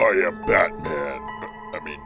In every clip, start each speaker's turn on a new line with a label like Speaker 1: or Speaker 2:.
Speaker 1: I am Batman.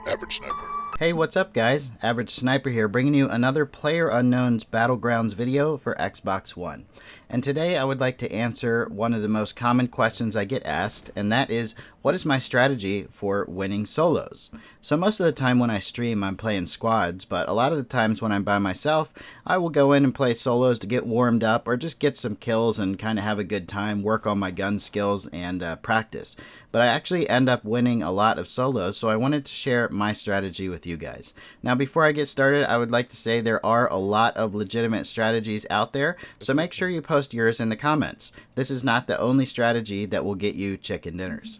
Speaker 1: Average Sniper.
Speaker 2: Hey, what's up guys? Average Sniper here, bringing you another PlayerUnknown's Battlegrounds video for Xbox One. And today I would like to answer one of the most common questions I get asked, and that is, what is my strategy for winning solos? So most of the time when I stream, I'm playing squads, but a lot of the times when I'm by myself, I will go in and play solos to get warmed up or just get some kills and kind of have a good time, work on my gun skills and practice. But I actually end up winning a lot of solos, so I wanted to share my strategy with you guys. Now before I get started, I would like to say there are a lot of legitimate strategies out there, so make sure you post yours in the comments. This is not the only strategy that will get you chicken dinners.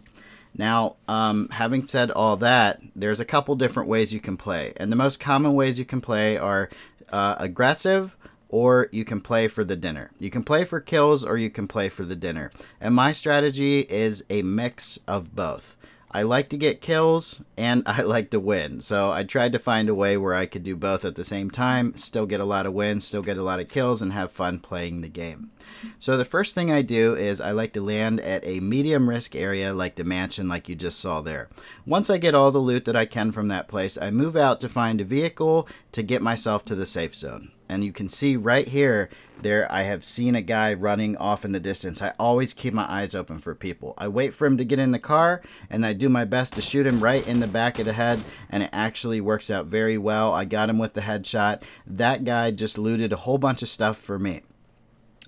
Speaker 2: Now, having said all that, there's a couple different ways you can play, and the most common ways you can play are aggressive, or you can play for the dinner. You can play for kills or you can play for the dinner. And my strategy is a mix of both. I like to get kills and I like to win. So I tried to find a way where I could do both at the same time, still get a lot of wins, still get a lot of kills, and have fun playing the game. So the first thing I do is I like to land at a medium risk area like the mansion like you just saw there. Once I get all the loot that I can from that place, I move out to find a vehicle to get myself to the safe zone. And you can see right here, there I have seen a guy running off in the distance. I always keep my eyes open for people. I wait for him to get in the car, and I do my best to shoot him right in the back of the head, and it actually works out very well. I got him with the headshot. That guy just looted a whole bunch of stuff for me.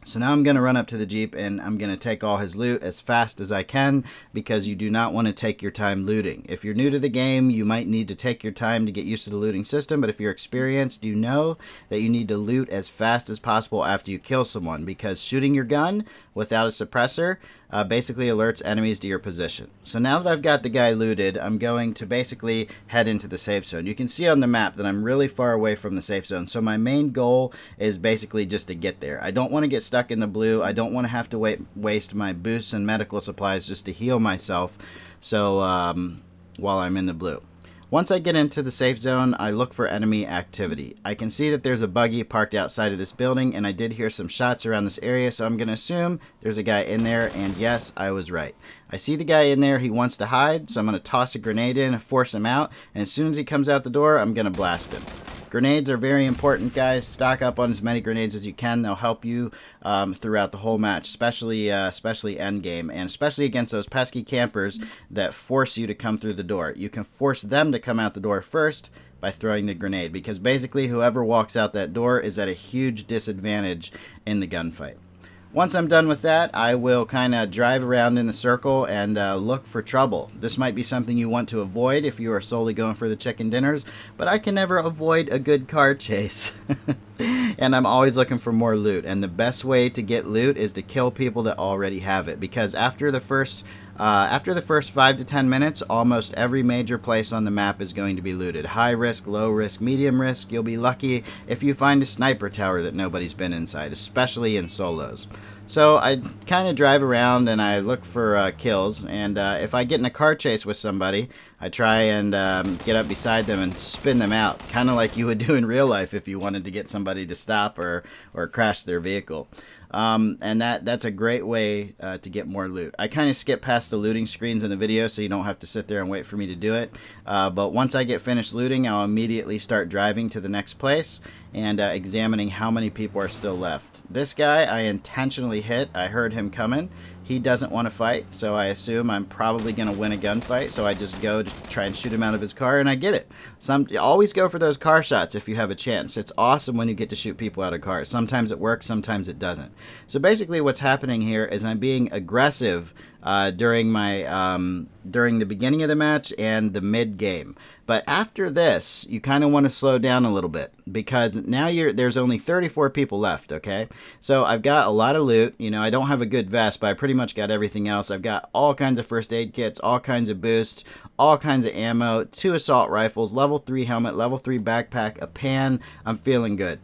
Speaker 2: So now I'm going to run up to the Jeep and I'm going to take all his loot as fast as I can, because you do not want to take your time looting. If you're new to the game, you might need to take your time to get used to the looting system, but if you're experienced, you know that you need to loot as fast as possible after you kill someone, because shooting your gun without a suppressor basically alerts enemies to your position. So now that I've got the guy looted, I'm going to basically head into the safe zone. You can see on the map that I'm really far away from the safe zone, so my main goal is basically just to get there. I don't want to get stuck in the blue. I don't want to have to waste my boosts and medical supplies just to heal myself while I'm in the blue. Once I get into the safe zone, I look for enemy activity. I can see that there's a buggy parked outside of this building, and I did hear some shots around this area, so I'm going to assume there's a guy in there, and yes, I was right. I see the guy in there. He wants to hide, so I'm going to toss a grenade in and force him out, and as soon as he comes out the door, I'm going to blast him. Grenades are very important, guys. Stock up on as many grenades as you can. They'll help you throughout the whole match, especially end game, and especially against those pesky campers that force you to come through the door. You can force them to come out the door first by throwing the grenade, because basically whoever walks out that door is at a huge disadvantage in the gunfight. Once I'm done with that, I will kind of drive around in the circle and look for trouble. This might be something you want to avoid if you are solely going for the chicken dinners, but I can never avoid a good car chase. And I'm always looking for more loot, and the best way to get loot is to kill people that already have it, because after the first 5 to 10 minutes, almost every major place on the map is going to be looted. High risk, low risk, medium risk. You'll be lucky if you find a sniper tower that nobody's been inside, especially in solos. So I kind of drive around and I look for kills, and if I get in a car chase with somebody, I try and get up beside them and spin them out, kind of like you would do in real life if you wanted to get somebody to stop or crash their vehicle. And that's a great way to get more loot. I kind of skip past the looting screens in the video, so you don't have to sit there and wait for me to do it. But once I get finished looting, I'll immediately start driving to the next place and examining how many people are still left. This guy I intentionally hit. I heard him coming. He doesn't want to fight, so I assume I'm probably going to win a gunfight, so I just go to try and shoot him out of his car, and I get it. Always go for those car shots if you have a chance. It's awesome when you get to shoot people out of cars. Sometimes it works, sometimes it doesn't. So basically what's happening here is I'm being aggressive during the beginning of the match and the mid game. But after this, you kind of want to slow down a little bit, because now there's only 34 people left, okay? So I've got a lot of loot. You know, I don't have a good vest, but I pretty much got everything else. I've got all kinds of first aid kits, all kinds of boosts, all kinds of ammo, 2 assault rifles, level 3 helmet, level 3 backpack, a pan. I'm feeling good.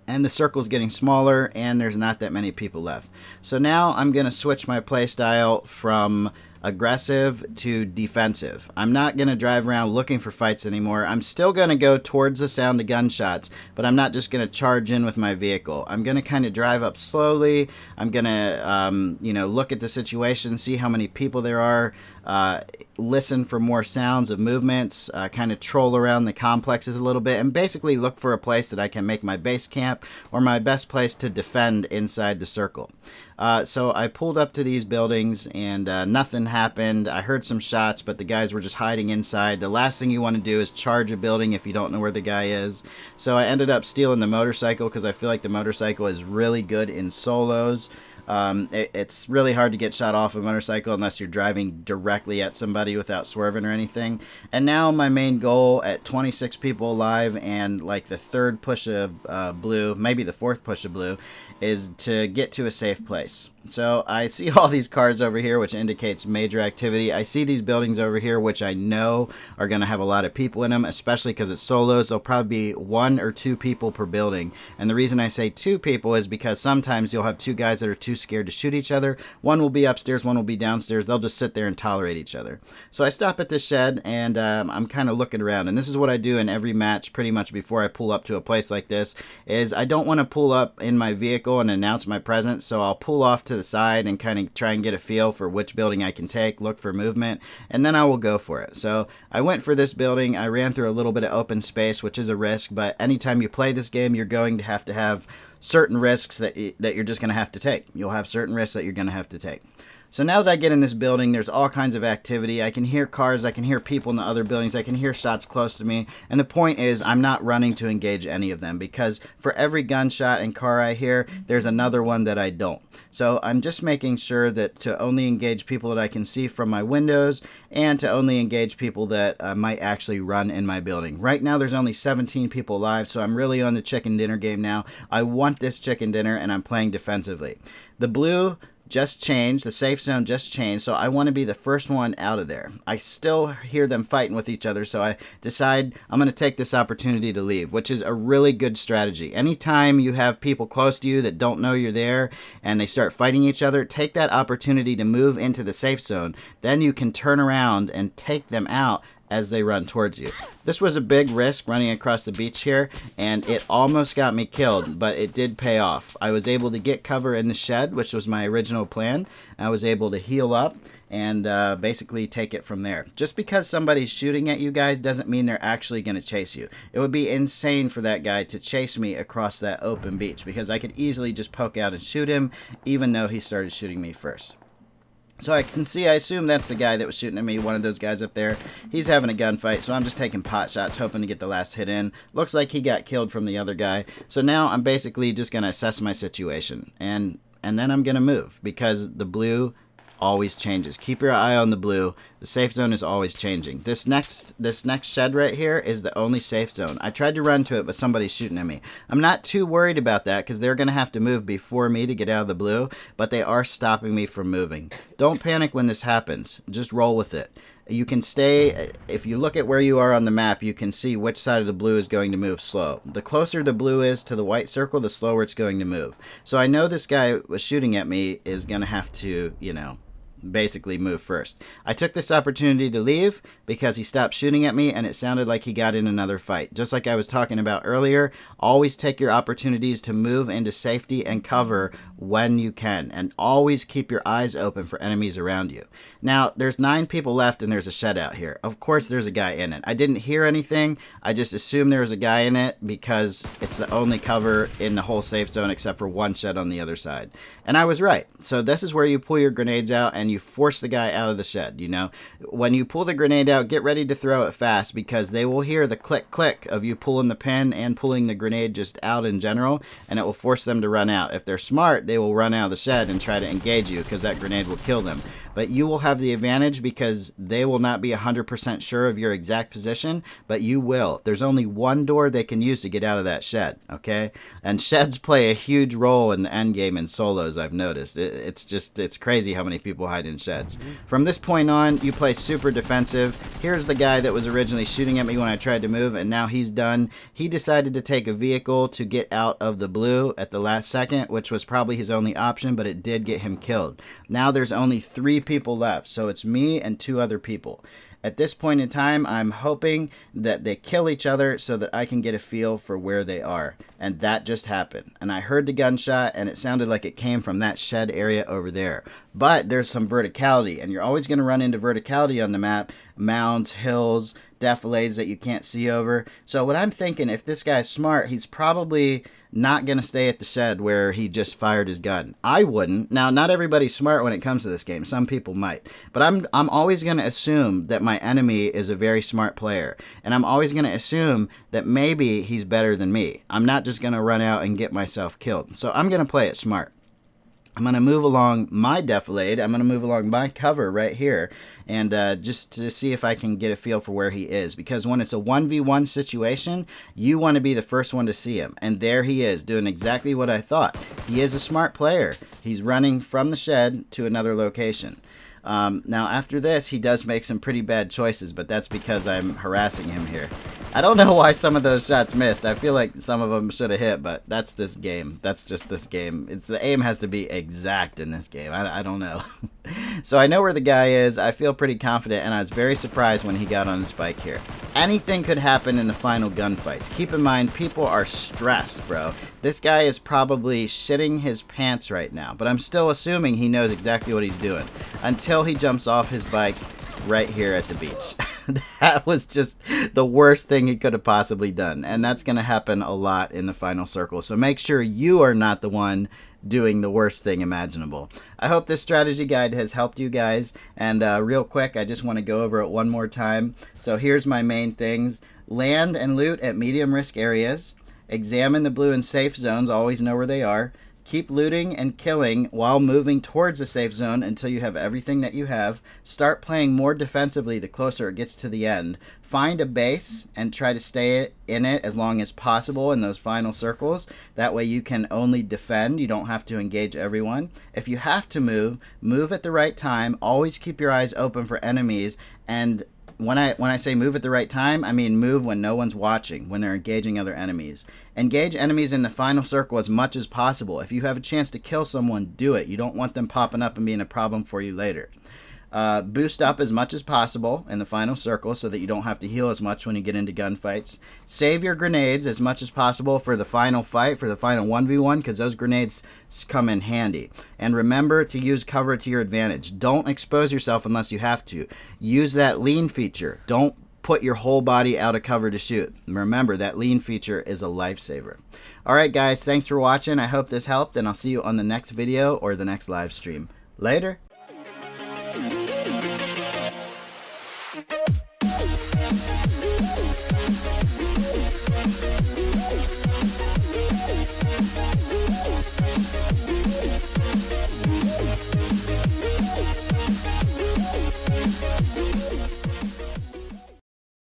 Speaker 2: And the circle's getting smaller, and there's not that many people left. So now I'm going to switch my playstyle from aggressive to defensive. I'm not going to drive around looking for fights anymore. I'm still going to go towards the sound of gunshots, but I'm not just going to charge in with my vehicle. I'm going to kind of drive up slowly. I'm going to, look at the situation, see how many people there are listen for more sounds of movements, kind of troll around the complexes a little bit, and basically look for a place that I can make my base camp or my best place to defend inside the circle. So I pulled up to these buildings and nothing happened. I heard some shots, but the guys were just hiding inside. The last thing you want to do is charge a building if you don't know where the guy is. So I ended up stealing the motorcycle because I feel like the motorcycle is really good in solos. It's really hard to get shot off a motorcycle unless you're driving directly at somebody without swerving or anything. And now my main goal at 26 people alive and like the third push of blue, maybe the fourth push of blue, is to get to a safe place. So I see all these cars over here, which indicates major activity. I see these buildings over here, which I know are going to have a lot of people in them, especially because it's solos. There'll probably be 1 or 2 people per building. And the reason I say 2 people is because sometimes you'll have 2 guys that are too scared to shoot each other. One will be upstairs, one will be downstairs. They'll just sit there and tolerate each other. So I stop at this shed and I'm kind of looking around. And this is what I do in every match pretty much before I pull up to a place like this, is I don't want to pull up in my vehicle and announce my presence. So I'll pull off to the side and kind of try and get a feel for which building I can take, look for movement, and then I will go for it. So I went for this building. I ran through a little bit of open space, which is a risk, but anytime you play this game, you're going to have certain risks that you're just going to have to take. You'll have certain risks that you're going to have to take. So now that I get in this building, there's all kinds of activity. I can hear cars, I can hear people in the other buildings, I can hear shots close to me. And the point is, I'm not running to engage any of them because for every gunshot and car I hear, there's another one that I don't. So I'm just making sure that to only engage people that I can see from my windows and to only engage people that might actually run in my building. Right now, there's only 17 people alive, so I'm really on the chicken dinner game now. I want this chicken dinner, and I'm playing defensively. The blue just changed, the safe zone just changed, so I want to be the first one out of there. I still hear them fighting with each other, so I decide I'm going to take this opportunity to leave, which is a really good strategy. Anytime you have people close to you that don't know you're there and they start fighting each other, take that opportunity to move into the safe zone. Then you can turn around and take them out as they run towards you. This was a big risk running across the beach here, and it almost got me killed, but it did pay off. I was able to get cover in the shed, which was my original plan. I was able to heal up and basically take it from there. Just because somebody's shooting at you guys doesn't mean they're actually going to chase you. It would be insane for that guy to chase me across that open beach because I could easily just poke out and shoot him, even though he started shooting me first. So I can see, I assume that's the guy that was shooting at me, one of those guys up there. He's having a gunfight, so I'm just taking pot shots, hoping to get the last hit in. Looks like he got killed from the other guy. So now I'm basically just going to assess my situation, and then I'm going to move, because the blue always changes. Keep your eye on the blue. The safe zone is always changing. This next shed right here is the only safe zone. I tried to run to it, but somebody's shooting at me. I'm not too worried about that because they're going to have to move before me to get out of the blue, but they are stopping me from moving. Don't panic when this happens. Just roll with it. You can stay, if you look at where you are on the map, you can see which side of the blue is going to move slow. The closer the blue is to the white circle, the slower it's going to move. So I know this guy was shooting at me is going to have to, basically move first. I took this opportunity to leave because he stopped shooting at me and it sounded like he got in another fight. Just like I was talking about earlier, always take your opportunities to move into safety and cover when you can, and always keep your eyes open for enemies around you. Now, there's 9 people left and there's a shed out here. Of course there's a guy in it. I didn't hear anything. I just assumed there was a guy in it because it's the only cover in the whole safe zone except for one shed on the other side. And I was right. So this is where you pull your grenades out and you force the guy out of the shed, When you pull the grenade out, get ready to throw it fast because they will hear the click click of you pulling the pin and pulling the grenade just out in general, and it will force them to run out. If they're smart, they will run out of the shed and try to engage you because that grenade will kill them. But you will have the advantage because they will not be 100% sure of your exact position, but you will. There's only one door they can use to get out of that shed, okay? And sheds play a huge role in the end game in solos, I've noticed. It's crazy how many people hide in sheds. From this point on, you play super defensive. Here's the guy that was originally shooting at me when I tried to move, and now he's done. He decided to take a vehicle to get out of the blue at the last second, which was probably his only option, but it did get him killed. Now there's only 3 people left, so it's me and 2 other people. At this point in time, I'm hoping that they kill each other so that I can get a feel for where they are. And that just happened. And I heard the gunshot, and it sounded like it came from that shed area over there. But there's some verticality, and you're always going to run into verticality on the map. Mounds, hills, defilades that you can't see over. So what I'm thinking, if this guy's smart, he's probably not going to stay at the shed where he just fired his gun. I wouldn't. Now, not everybody's smart when it comes to this game. Some people might. But I'm always going to assume that my enemy is a very smart player. And I'm always going to assume that maybe he's better than me. I'm not just going to run out and get myself killed. So I'm going to play it smart. I'm going to move along my defilade. I'm going to move along my cover right here. And just to see if I can get a feel for where he is. Because when it's a 1v1 situation, you want to be the first one to see him. And there he is, doing exactly what I thought. He is a smart player. He's running from the shed to another location. Now, after this, he does make some pretty bad choices, but that's because I'm harassing him here. I don't know why some of those shots missed. I feel like some of them should have hit, but that's this game. That's just this game. The aim has to be exact in this game. I don't know. So I know where the guy is. I feel pretty confident, and I was very surprised when he got on his bike here. Anything could happen in the final gunfights. Keep in mind, people are stressed, bro. This guy is probably shitting his pants right now, but I'm still assuming he knows exactly what he's doing until he jumps off his bike right here at the beach. That was just the worst thing he could have possibly done, and that's going to happen a lot in the final circle. So make sure you are not the one doing the worst thing imaginable. I hope this strategy guide has helped you guys, and real quick, I just want to go over it one more time. So here's my main things. Land and loot at medium risk areas. Examine the blue and safe zones, always know where they are. Keep looting and killing while moving towards the safe zone until you have everything that you have. Start playing more defensively the closer it gets to the end. Find a base and try to stay in it as long as possible in those final circles. That way you can only defend. You don't have to engage everyone. If you have to move, move at the right time. Always keep your eyes open for enemies. And when I say move at the right time, I mean move when no one's watching, when they're engaging other enemies. Engage enemies in the final circle as much as possible. If you have a chance to kill someone, do it. You don't want them popping up and being a problem for you later. Boost up as much as possible in the final circle so that you don't have to heal as much when you get into gunfights. Save your grenades as much as possible for the final fight, for the final 1v1, because those grenades come in handy. And remember to use cover to your advantage. Don't expose yourself unless you have to. Use that lean feature. Don't put your whole body out of cover to shoot. Remember, that lean feature is a lifesaver. Alright guys, thanks for watching. I hope this helped, and I'll see you on the next video or the next live stream. Later.